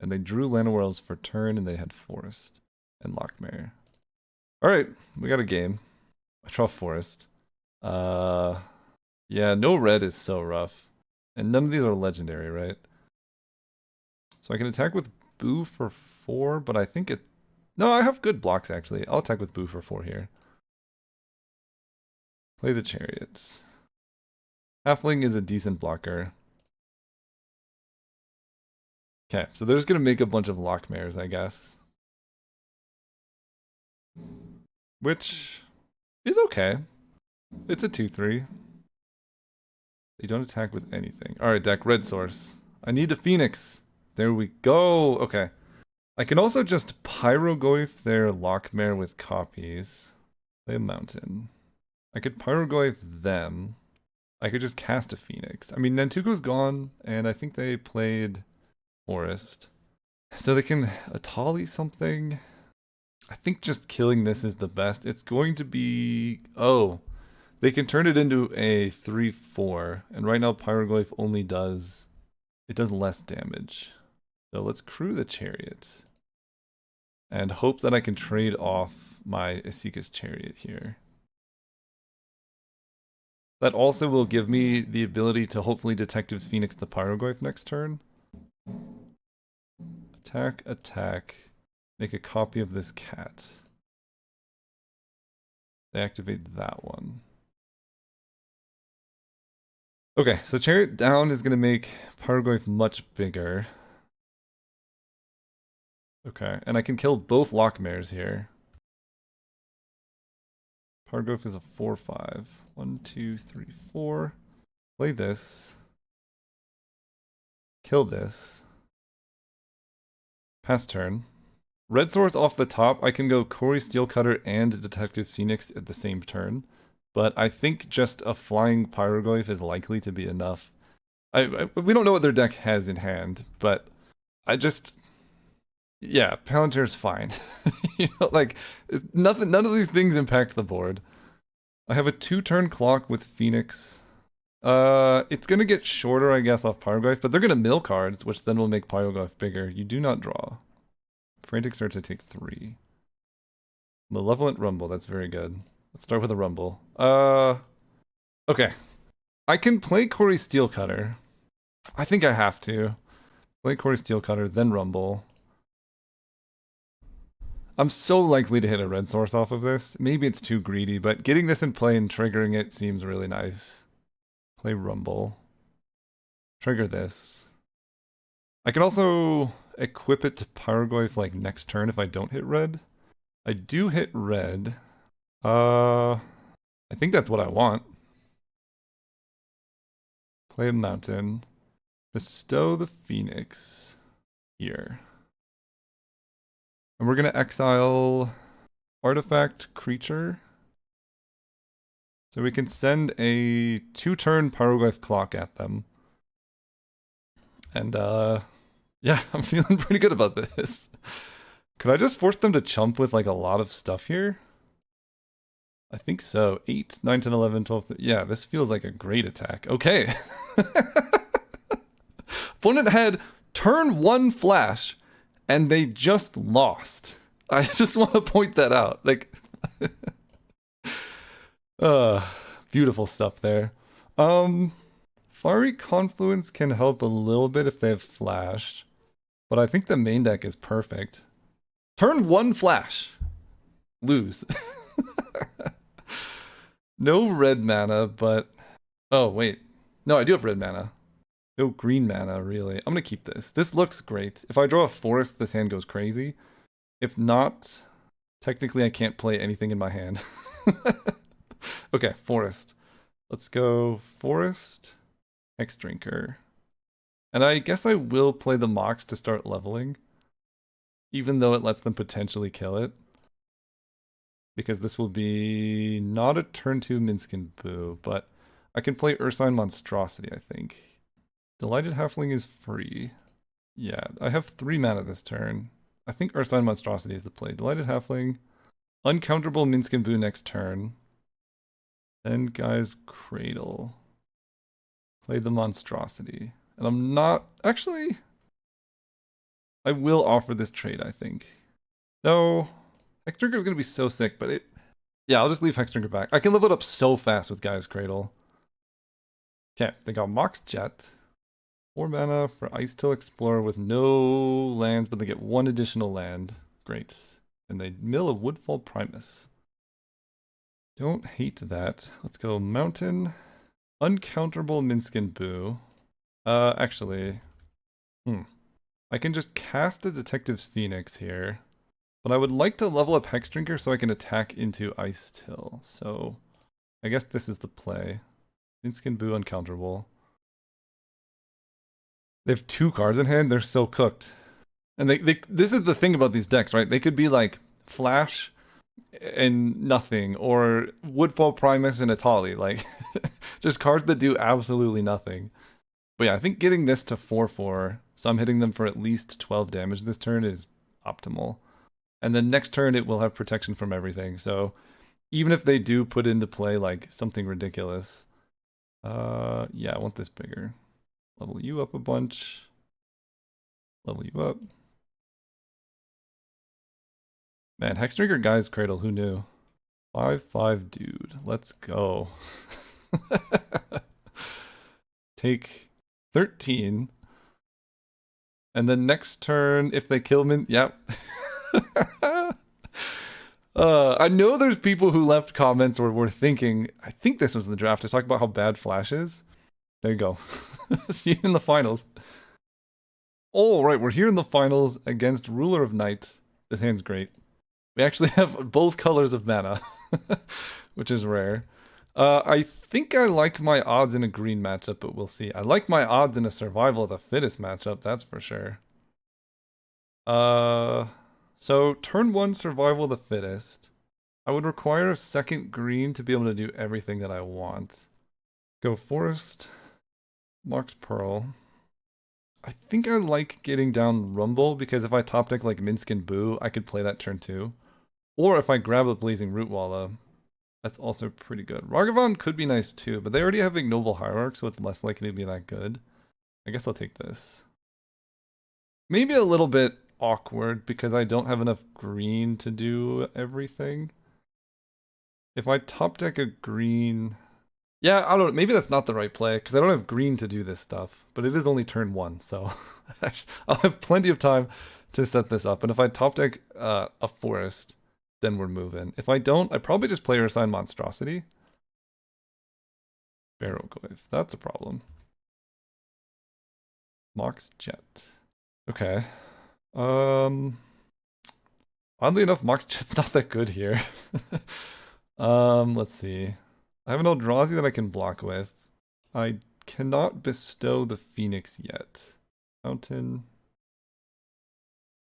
And they drew Llanowells for turn, and they had Forest and Lockmare. Alright, we got a game. I draw Forest. Yeah, no red is so rough. And none of these are legendary, right? So I can attack with Boo for 4, but I think it... No, I have good blocks, actually. I'll attack with Boo for 4 here. Play the Chariots. Halfling is a decent blocker. Okay, so they're just going to make a bunch of Lockmares, I guess. Which is okay. It's a 2/3. They don't attack with anything. Alright, deck, red source. I need a Phoenix. There we go. Okay. I can also just Pyrogoyf their Lockmare with copies. Play a mountain. I could Pyrogoyf them. I could just cast a Phoenix. I mean, Nantuko's gone, and I think they played Forest. So they can Atali something. I think just killing this is the best. It's going to be... Oh, they can turn it into a 3/4. And right now Pyrogoyf only does... It does less damage. So let's crew the Chariot. and hope that I can trade off my Isika's Chariot here. That also will give me the ability to hopefully Detective's Phoenix the Pyroglyph next turn. Attack, attack. Make a copy of this cat. They activate that one. Okay, so Chariot down is going to make Pyroglyph much bigger. Okay, and I can kill both Lockmares here. Pyroglyph is a 4/5. 1, 2, 3, 4. Play this. Kill this. Pass turn. Red source off the top, I can go Corey Steelcutter and Detective Phoenix at the same turn. But I think just a flying Pyroglyph is likely to be enough. We don't know what their deck has in hand, but I just... Yeah, Palantir's fine. You know, like, nothing. None of these things impact the board. I have a 2-turn clock with Phoenix. It's gonna get shorter, I guess, off Pyroglyph, but they're gonna mill cards, which then will make Pyroglyph bigger. You do not draw. Frantic Search, I take 3. Malevolent Rumble, that's very good. Let's start with a Rumble. Okay. I can play Corey Steelcutter. I think I have to. Play Corey Steelcutter, then Rumble. I'm so likely to hit a red source off of this. Maybe it's too greedy, but getting this in play and triggering it seems really nice. Play Rumble. Trigger this. I can also equip it to Pyroglyph like next turn if I don't hit red. I do hit red. I think that's what I want. Play a mountain. Bestow the Phoenix here. And we're going to exile artifact creature. So we can send a 2-turn Pyroglyph clock at them. And yeah, I'm feeling pretty good about this. Could I just force them to chump with like a lot of stuff here? I think so. 8, 9, 10, 11, 12. Yeah, this feels like a great attack. Okay. Opponent had turn 1 flash, and they just lost. I just want to point that out. Like, beautiful stuff there. Fiery Confluence can help a little bit if they have flash, but I think the main deck is perfect. Turn 1 flash. Lose. No red mana, but... Oh, wait. No, I do have red mana. No green mana, really. I'm gonna keep this. This looks great. If I draw a forest, this hand goes crazy. If not, technically I can't play anything in my hand. Okay, forest. Let's go forest, Hex Drinker. And I guess I will play the MOX to start leveling, even though it lets them potentially kill it. Because this will be not a turn 2 MINSC and Boo, but I can play Ursine Monstrosity, I think. Delighted Halfling is free. Yeah, I have 3 mana this turn. I think Ursine Monstrosity is the play. Delighted Halfling. Uncounterable MINSC and Boo next turn. Then Guy's Cradle. Play the Monstrosity. And I'm not... Actually... I will offer this trade, I think. No... Hexdrinker is going to be so sick, but it... Yeah, I'll just leave Hexdrinker back. I can level it up so fast with Guy's Cradle. Okay, they got Mox Jet. 4 mana for Ice Till Explorer with no lands, but they get 1 additional land. Great. And they mill a Woodfall Primus. Don't hate that. Let's go Mountain. Uncounterable MINSC and Boo. Actually... I can just cast a Detective's Phoenix here. But I would like to level up Hexdrinker so I can attack into Ice Till. So I guess this is the play. MINSC and Boo uncounterable. They have 2 cards in hand, they're so cooked. And this is the thing about these decks, right? They could be like Flash and nothing, or Woodfall Primus and Atali. Like, just cards that do absolutely nothing. But yeah, I think getting this to 4/4, so I'm hitting them for at least 12 damage this turn, is optimal. And then next turn it will have protection from everything. So even if they do put into play like something ridiculous, yeah, I want this bigger. Level you up a bunch. Level you up. Man, Hexdrinker Guy's Cradle, who knew? 5/5 dude. Let's go. Take 13. And then next turn, if they kill me, yep. I know there's people who left comments or were thinking, I think this was the draft, to talk about how bad Flash is. There you go. See you in the finals. Oh, right, we're here in the finals against Ruler of Night. This hand's great. We actually have both colors of mana, which is rare. I think I like my odds in a green matchup, but we'll see. I like my odds in a survival of the fittest matchup, that's for sure. So turn 1 survival of the fittest. I would require a second green to be able to do everything that I want. Go Forest, Mox Pearl. I think I like getting down Rumble because if I top deck like MINSC and Boo, I could play that turn 2. Or if I grab a Blazing Rootwalla, that's also pretty good. Ragavan could be nice too, but they already have Ignoble Hierarch, so it's less likely to be that good. I guess I'll take this. Maybe a little bit awkward because I don't have enough green to do everything. If I top deck a green... Yeah, I don't know. Maybe that's not the right play because I don't have green to do this stuff, but it is only turn 1, so I'll have plenty of time to set this up. And if I top deck a Forest, then we're moving. If I don't, I probably just play or assign Monstrosity. Barrowgoyf, that's a problem. Mox Jet. Okay. Oddly enough, Mox Jet's not that good here. Let's see. I have an Eldrazi that I can block with. I cannot bestow the Phoenix yet. Fountain.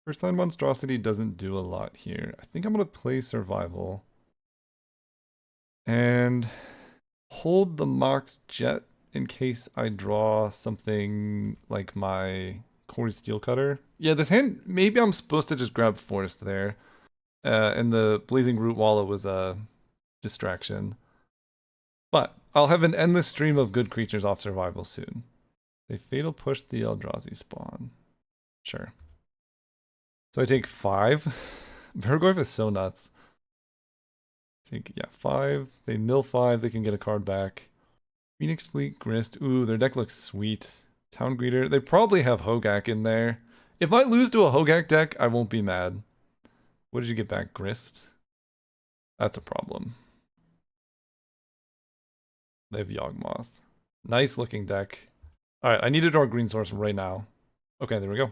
First line Monstrosity doesn't do a lot here. I think I'm going to play Survival. And hold the Mox Jet in case I draw something like my Corey Steelcutter. Yeah, this hand, maybe I'm supposed to just grab Forest there. And the Blazing Rootwalla was a distraction. But I'll have an endless stream of good creatures off Survival soon. They Fatal Push the Eldrazi spawn. Sure. So I take 5. Barrowgoyf is so nuts. Take, yeah, 5. They mill 5. They can get a card back. Phoenix Fleet, Grist. Ooh, their deck looks sweet. Town Greeter. They probably have Hogak in there. If I lose to a Hogak deck, I won't be mad. What did you get back? Grist? That's a problem. They have Yawgmoth. Nice looking deck. Alright, I need to draw a green source right now. Okay, there we go.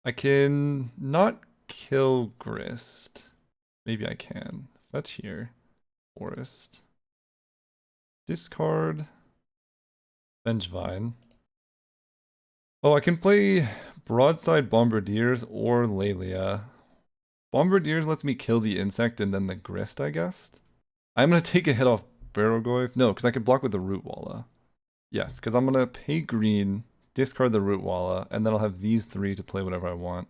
I can not kill Grist. Maybe I can. Fetch here. Forest. Discard. Vengevine. Oh, I can play Broadside Bombardiers or Lelia. Bombardiers lets me kill the insect and then the Grist, I guess. I'm going to take a hit off Barrowgoyf. No, because I could block with the Rootwalla. Yes, because I'm going to pay green, discard the Rootwalla, and then I'll have these 3 to play whatever I want.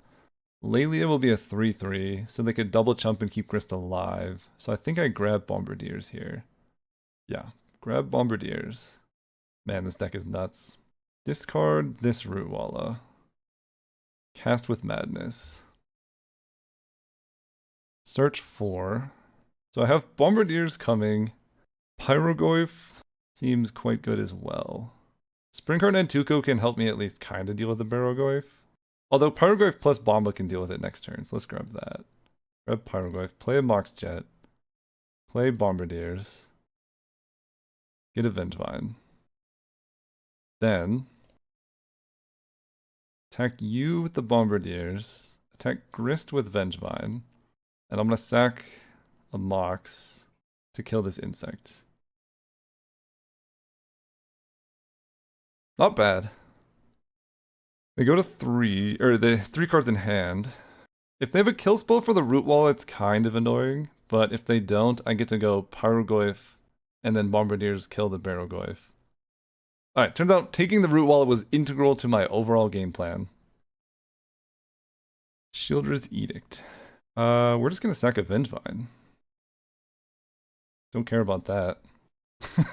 Lelia will be a 3/3, so they could double chump and keep Grist alive. So I think I grab Bombardiers here. Yeah, grab Bombardiers. Man, this deck is nuts. Discard this Rootwalla. Cast with Madness. Search for. So I have Bombardiers coming. Pyrogoyf seems quite good as well. Springheart and Tuco can help me at least kind of deal with the Barrowgoyf. Although Pyrogoyf plus Bomba can deal with it next turn, so let's grab that. Grab Pyrogoyf, play a Mox Jet, play Bombardiers, get a Vengevine. Then attack you with the Bombardiers, attack Grist with Vengevine, and I'm going to sack a Mox to kill this insect. Not bad. They go to 3, or the 3 cards in hand. If they have a kill spell for the Rootwalla, it's kind of annoying, but if they don't, I get to go Pyrogoyf and then Bombardiers kill the Barrowgoyf. Alright, turns out taking the Rootwalla was integral to my overall game plan. Shieldred's Edict. We're just gonna sack a Vengevine. Don't care about that.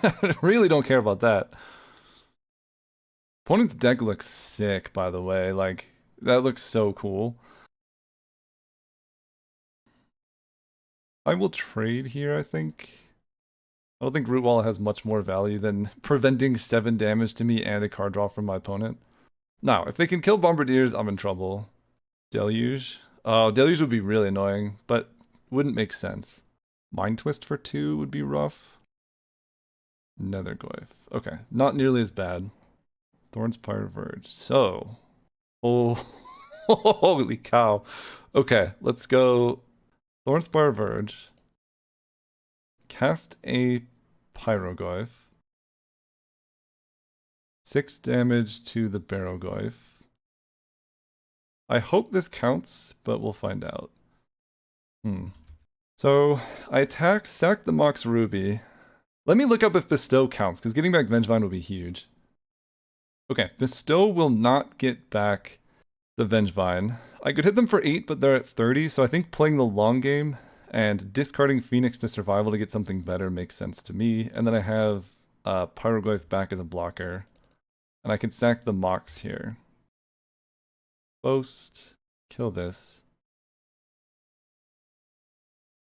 I really don't care about that. Opponent's deck looks sick, by the way. Like, that looks so cool. I will trade here, I think. I don't think Root Wall has much more value than preventing 7 damage to me and a card draw from my opponent. Now, if they can kill Bombardiers, I'm in trouble. Deluge? Oh, Deluge would be really annoying, but wouldn't make sense. Mind Twist for 2 would be rough. Netherglyph. Okay, not nearly as bad. Thornspire Verge. So, oh, holy cow. Okay, let's go Thornspire Verge. Cast a Pyroglyph. 6 damage to the Barrowglyph. I hope this counts, but we'll find out. So, I attack, sack the Mox Ruby. Let me look up if Bestow counts, because getting back Vengevine will be huge. Okay, Bestow will not get back the Vengevine. I could hit them for 8, but they're at 30, so I think playing the long game and discarding Phoenix to Survival to get something better makes sense to me. And then I have Pyroglyph back as a blocker. And I can sack the Mox here. Boast. Kill this.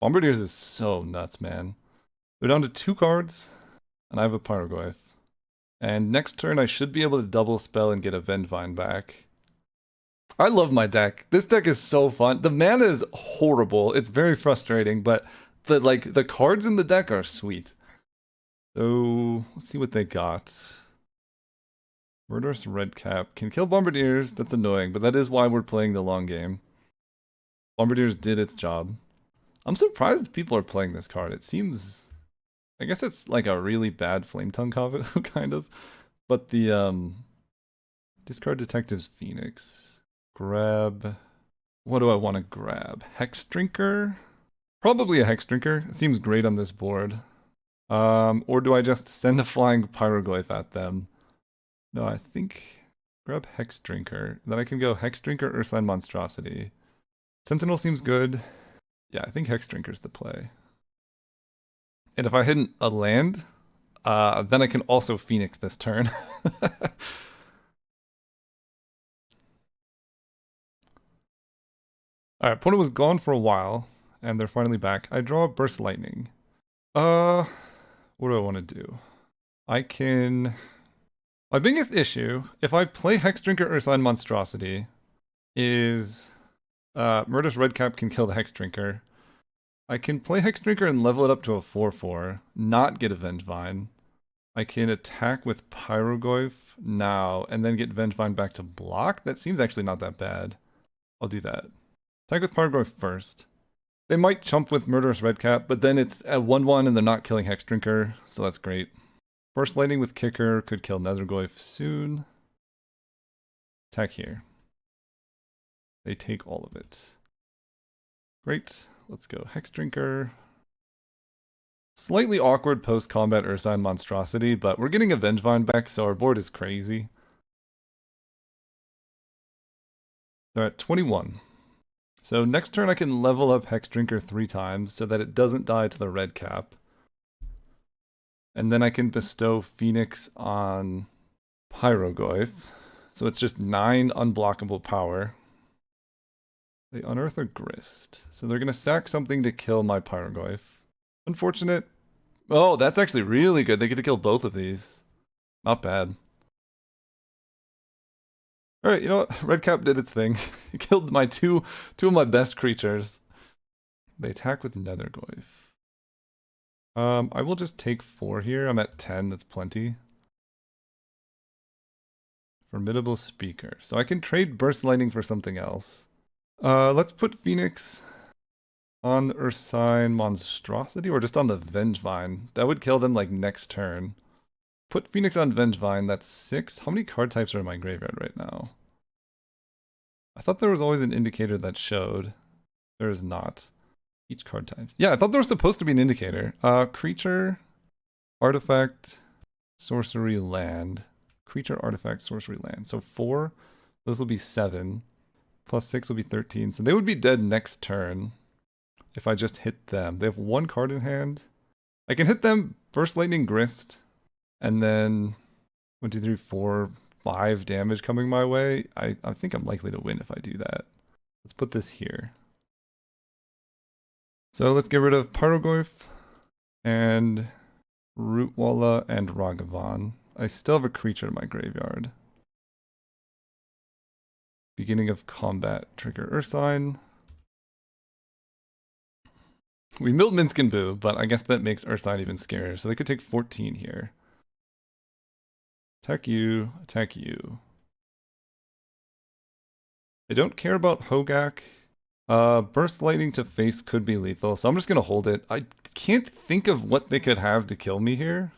Bombardiers is so nuts, man. They're down to 2 cards, and I have a Pyroglyph. And next turn I should be able to double spell and get a Vengevine back. I love my deck. This deck is so fun. The mana is horrible. It's very frustrating, but the cards in the deck are sweet. So let's see what they got. Murderous Redcap can kill Bombardiers. That's annoying, but that is why we're playing the long game. Bombardiers did its job. I'm surprised people are playing this card. It seems, I guess it's like a really bad Flame Tongue combo, kind of. But the discard Detective's Phoenix. Grab. What do I want to grab? Hex Drinker? Probably a Hex Drinker. It seems great on this board. Or do I just send a Flying Pyroglyph at them? No, I think grab Hex Drinker. Then I can go Hex Drinker, Ursine Monstrosity. Sentinel seems good. Yeah, I think Hex Drinker's the play. And if I hit a land, then I can also Phoenix this turn. Alright, opponent was gone for a while, and they're finally back. I draw a Burst Lightning. What do I want to do? I can... My biggest issue, if I play Hex Drinker Ursine Monstrosity, is Murderous Redcap can kill the Hex Drinker. I can play Hex Drinker and level it up to a 4/4, not get a Vengevine. I can attack with Pyroglyph now, and then get Vengevine back to block? That seems actually not that bad. I'll do that. Attack with Pyroglyph first. They might chump with Murderous Redcap, but then it's a 1/1 and they're not killing Hex Drinker, so that's great. Burst Lightning with Kicker could kill Netherglyph soon. Attack here. They take all of it. Great. Let's go Hex Drinker. Slightly awkward post-combat Ursine Monstrosity, but we're getting a Vengevine back, so our board is crazy. They're at 21. So next turn I can level up Hex Drinker 3 times so that it doesn't die to the red cap. And then I can bestow Phoenix on Pyroglyph. So it's just 9 unblockable power. They unearth a Grist. So they're going to sack something to kill my Pyroglyph. Unfortunate. Oh, that's actually really good. They get to kill both of these. Not bad. Alright, you know what? Redcap did its thing. It killed my two of my best creatures. They attack with Netherglyph. I will just take 4 here. I'm at 10, that's plenty. Formidable Speaker. So I can trade Burst Lightning for something else. Let's put Phoenix on the Ursine Monstrosity, or just on the Vengevine. That would kill them like next turn. Put Phoenix on Vengevine, that's 6. How many card types are in my graveyard right now? I thought there was always an indicator that showed. There is not. Each card types. Yeah, I thought there was supposed to be an indicator. Creature, artifact, sorcery, land. Creature, artifact, sorcery, land. So 4. This will be 7. Plus 6 will be 13. So they would be dead next turn if I just hit them. They have 1 card in hand. I can hit them, Burst Lightning, Grist, and then 1, 2, 3, 4, 5 damage coming my way. I think I'm likely to win if I do that. Let's put this here. So let's get rid of Pyrogoyf and Rootwalla and Ragavan. I still have a creature in my graveyard. Beginning of combat, trigger Ursine. We milled MINSC and Boo, but I guess that makes Ursine even scarier. So they could take 14 here. Attack you, attack you. I don't care about Hogak. Burst Lightning to face could be lethal, so I'm just gonna hold it. I can't think of what they could have to kill me here.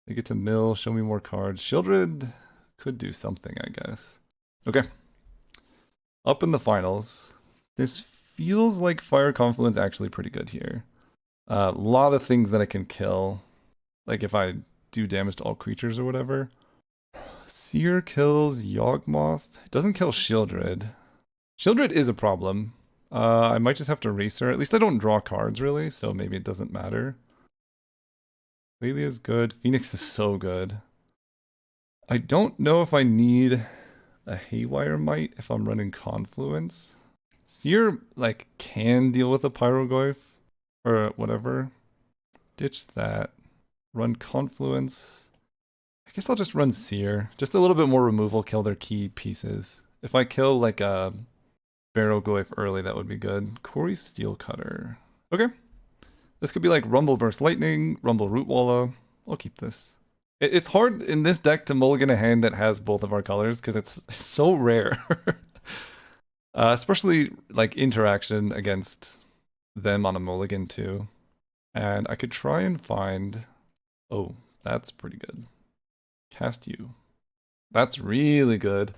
They get to mill, show me more cards. Shieldred could do something, I guess. Okay. Up in the finals. This feels like Fire Confluence actually pretty good here. A lot of things that I can kill. Like if I do damage to all creatures or whatever. Seer kills Yawgmoth. It doesn't kill Shieldred. Shieldred is a problem. I might just have to race her. At least I don't draw cards really, so maybe it doesn't matter. Lelia is good. Phoenix is so good. I don't know if I need a Haywire Might if I'm running Confluence. Seer, like, can deal with a Pyrogoyf or whatever. Ditch that. Run Confluence. I guess I'll just run Seer. Just a little bit more removal, kill their key pieces. If I kill, like, a Barrowgoyf early, that would be good. Corey Steelcutter. Okay. This could be like Rumble Burst Lightning, Rumble Rootwalla. I'll keep this. It's hard in this deck to mulligan a hand that has both of our colors because it's so rare. Especially like interaction against them on a mulligan too. And I could try and find... Oh, that's pretty good. Cast you. That's really good.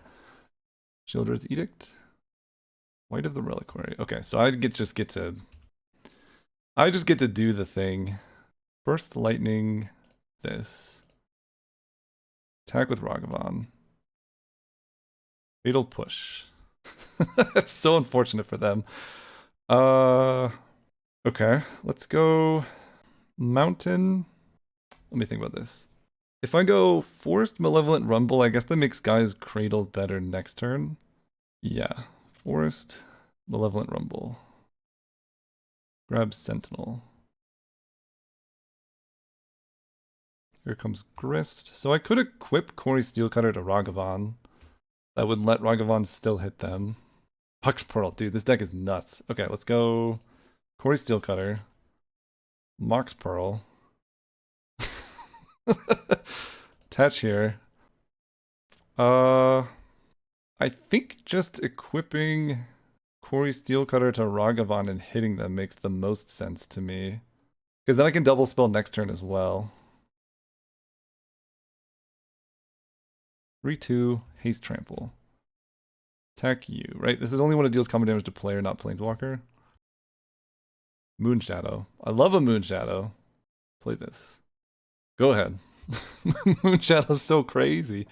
Shieldred's Edict. White of the Reliquary. Okay, so I just get to do the thing. Burst Lightning, this. Attack with Ragavan. Fatal Push. That's so unfortunate for them. Okay, let's go Mountain. Let me think about this. If I go Forest Malevolent Rumble, I guess that makes Guy's Cradle better next turn. Yeah, Forest Malevolent Rumble. Grab Sentinel. Here comes Grist. So I could equip Corey Steelcutter to Ragavan. That would let Ragavan still hit them. Hux Pearl. Dude, this deck is nuts. Okay, let's go Corey Steelcutter. Mox Pearl. Attach here. I think just equipping Corey Steelcutter to Ragavan and hitting them makes the most sense to me. Because then I can double spell next turn as well. 3-2, Haste Trample. Attack you, right? This is only when it deals common damage to player, not Planeswalker. Moonshadow. I love a Moonshadow. Play this. Go ahead. Moonshadow's so crazy.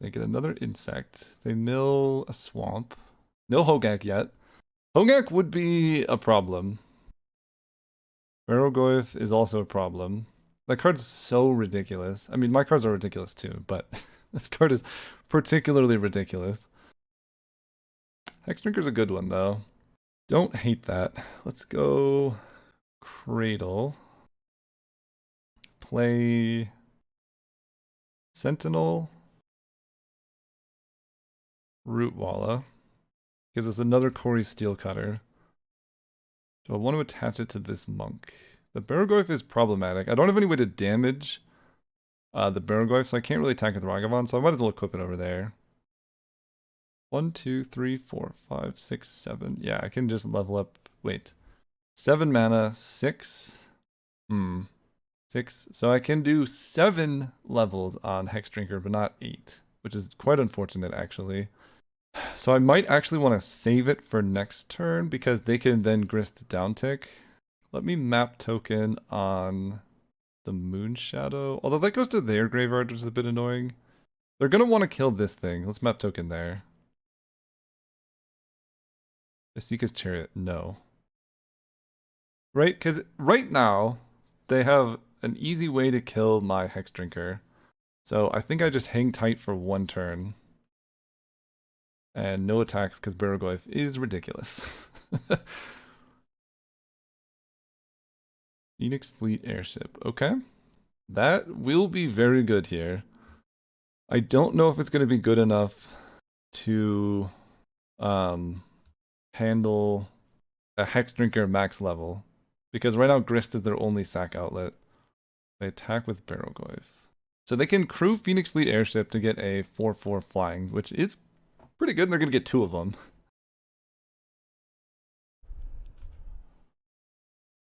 They get another insect. They mill a swamp. No Hogak yet. Hogak would be a problem. Barrowgoyf is also a problem. That card's so ridiculous. I mean, my cards are ridiculous too, but this card is particularly ridiculous. Hexdrinker's a good one, though. Don't hate that. Let's go Cradle. Play Sentinel. Rootwalla. Gives us another Corey Steelcutter. Do I want to attach it to this monk? The Barrowgoyf is problematic. I don't have any way to damage the Barrowgoyf, so I can't really attack with Ragavan, so I might as well equip it over there. 1, 2, 3, 4, 5, 6, 7. Yeah, I can just level up. Wait. 7 mana, 6. 6. So I can do 7 levels on Hexdrinker, but not 8, which is quite unfortunate, actually. So I might actually want to save it for next turn because they can then Grist downtick. Let me map token on the Moonshadow. Although that goes to their graveyard, which is a bit annoying. They're going to want to kill this thing. Let's map token there. Asika's Chariot, no. Right? Because right now, they have an easy way to kill my Hexdrinker. So I think I just hang tight for 1 turn. And no attacks because Barrowgoyf is ridiculous. Phoenix Fleet Airship. Okay. That will be very good here. I don't know if it's going to be good enough to handle a Hex Drinker max level. Because right now Grist is their only sack outlet. They attack with Barrowgoyf. So they can crew Phoenix Fleet Airship to get a 4/4 flying, which is pretty good, and they're going to get 2 of them.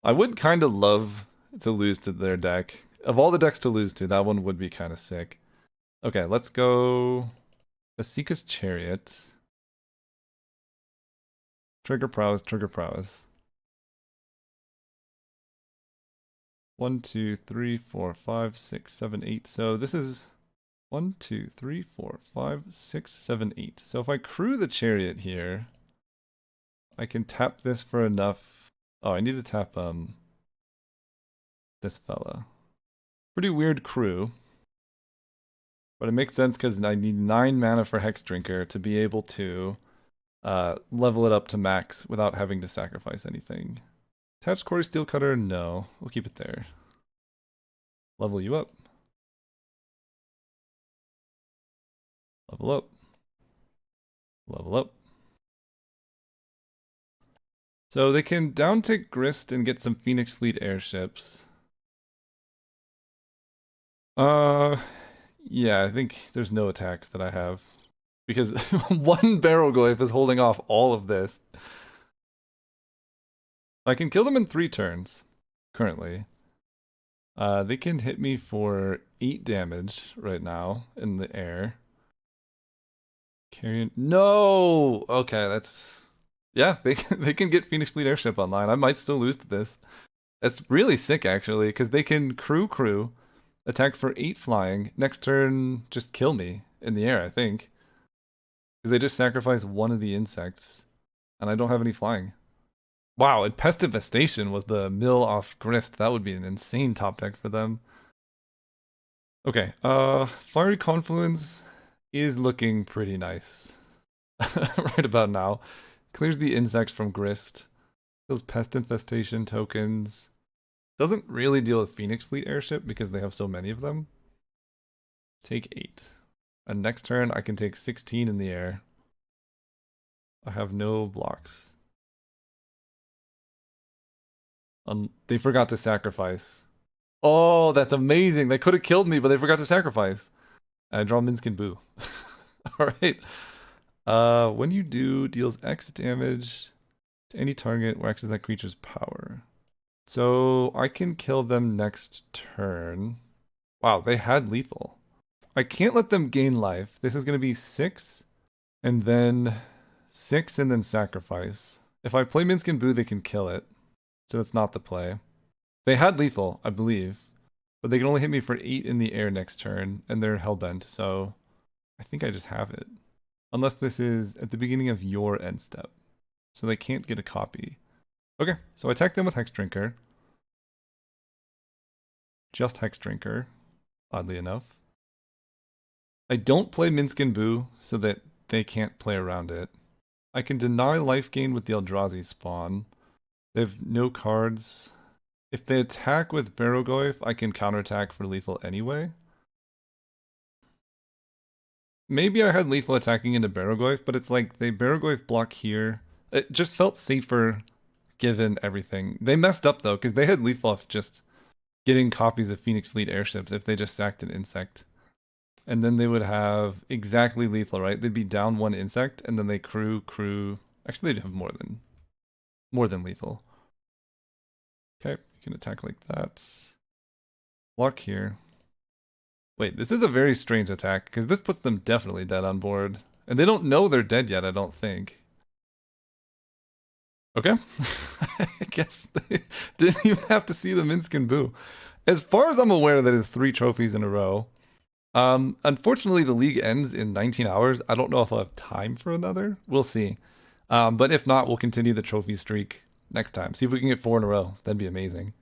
I would kind of love to lose to their deck. Of all the decks to lose to, that one would be kind of sick. Okay, let's go Asika's Chariot. Trigger Prowess, Trigger Prowess. 1, 2, 3, 4, 5, 6, 7, 8. So this is 1, 2, 3, 4, 5, 6, 7, 8. So if I crew the Chariot here, I can tap this for enough. Oh, I need to tap this fella. Pretty weird crew. But it makes sense because I need 9 mana for Hex Drinker to be able to level it up to max without having to sacrifice anything. Attach Quarry Steel Cutter? No. We'll keep it there. Level you up. Level up. Level up. So they can down tick Grist and get some Phoenix Fleet airships. Yeah, I think there's no attacks that I have. Because one Barrowgoyf is holding off all of this. I can kill them in 3 turns, currently. They can hit me for 8 damage right now in the air. Carrion. No! Okay, that's... Yeah, they can get Phoenix Fleet Airship online. I might still lose to this. That's really sick, actually, because they can crew, attack for 8 flying. Next turn, just kill me in the air, I think. Because they just sacrifice one of the insects. And I don't have any flying. Wow, and Pest Infestation was the mill off Grist. That would be an insane top deck for them. Okay, Fiery Confluence is looking pretty nice. Right about now. Clears the insects from Grist. Kills Pest Infestation tokens. Doesn't really deal with Phoenix Fleet Airship because they have so many of them. Take 8. And next turn I can take 16 in the air. I have no blocks. They forgot to sacrifice. Oh, that's amazing. They could have killed me, but they forgot to sacrifice. I draw MINSC Boo. Alright. When you do, deals X damage to any target where X is that creature's power. So I can kill them next turn. Wow, they had lethal. I can't let them gain life. This is going to be 6, and then 6, and then sacrifice. If I play MINSC Boo, they can kill it. So that's not the play. They had lethal, I believe. But they can only hit me for 8 in the air next turn, and they're hellbent, so I think I just have it. Unless this is at the beginning of your end step. So they can't get a copy. Okay, so I attack them with Hex Drinker. Just Hex Drinker, oddly enough. I don't play MINSC Boo, so that they can't play around it. I can deny life gain with the Eldrazi spawn. They have no cards. If they attack with Barrowgoyf, I can counterattack for lethal anyway. Maybe I had lethal attacking into Barrowgoyf, but it's like they Barrowgoyf block here. It just felt safer given everything. They messed up though, because they had lethal off just getting copies of Phoenix Fleet airships if they just sacked an insect. And then they would have exactly lethal, right? They'd be down 1 insect, and then they crew. Actually, they'd have more than lethal. Okay, you can attack like that. Block here. Wait, this is a very strange attack, because this puts them definitely dead on board. And they don't know they're dead yet, I don't think. Okay. I guess they didn't even have to see the MINSC Boo. As far as I'm aware, that is 3 trophies in a row. Unfortunately, the league ends in 19 hours. I don't know if I'll have time for another. We'll see. But if not, we'll continue the trophy streak next time. See if we can get 4 in a row. That'd be amazing.